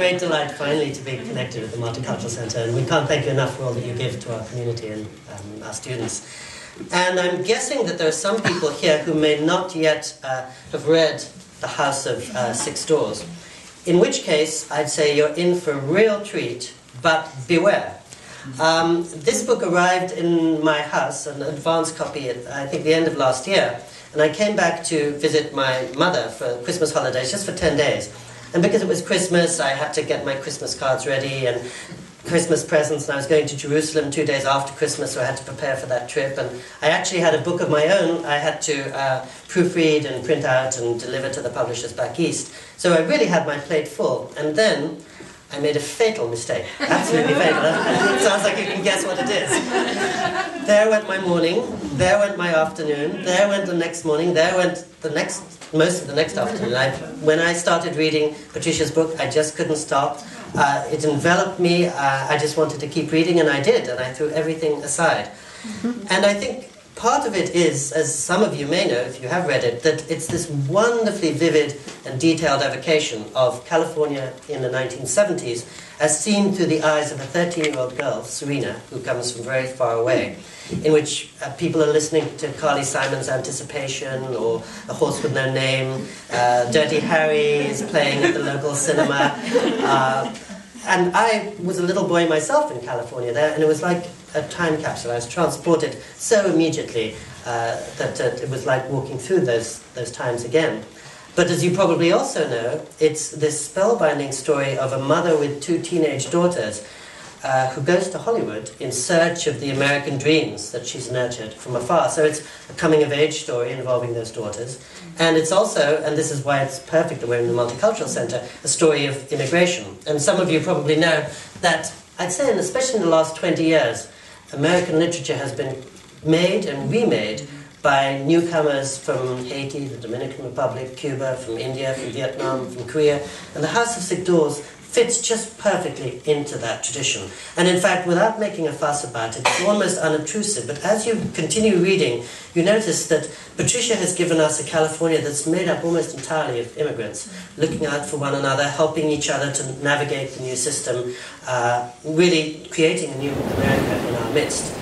great delight finally to be connected with the Multicultural Centre, and we can't thank you enough for all that you give to our community and our students. And I'm guessing that there are some people here who may not yet have read The House of Six Doors, in which case I'd say you're in for a real treat, but beware. This book arrived in my house, an advance copy at, I think, the end of last year, and I came back to visit my mother for Christmas holidays, just for 10 days. And because it was Christmas, I had to get my Christmas cards ready and Christmas presents, and I was going to Jerusalem 2 days after Christmas, so I had to prepare for that trip. And I actually had a book of my own I had to proofread and print out and deliver to the publishers back east. So I really had my plate full. And then I made a fatal mistake. Absolutely fatal. It sounds like you can guess what it is. There went my morning, there went my afternoon, there went the next morning, there went most of the next afternoon. When I started reading Patricia's book, I just couldn't stop. It enveloped me. I just wanted to keep reading, and I did, and I threw everything aside. And I think part of it is, as some of you may know if you have read it, that it's this wonderfully vivid and detailed evocation of California in the 1970s as seen through the eyes of a 13-year-old girl, Serena, who comes from very far away, in which people are listening to Carly Simon's Anticipation or A Horse with No Name, Dirty Harry is playing at the local cinema. And I was a little boy myself in California there, and it was like a time capsule. I was transported so immediately that it was like walking through those times again. But as you probably also know, it's this spellbinding story of a mother with two teenage daughters who goes to Hollywood in search of the American dreams that she's nurtured from afar. So it's a coming-of-age story involving those daughters. And it's also, and this is why it's perfect that we're in the Multicultural Centre, a story of immigration. And some of you probably know that, I'd say, and especially in the last 20 years, American literature has been made and remade by newcomers from Haiti, the Dominican Republic, Cuba, from India, from Vietnam, from Korea. And The House of Six Doors fits just perfectly into that tradition. And in fact, without making a fuss about it, it's almost unobtrusive. But as you continue reading, you notice that Patricia has given us a California that's made up almost entirely of immigrants, looking out for one another, helping each other to navigate the new system, really creating a new America in our midst.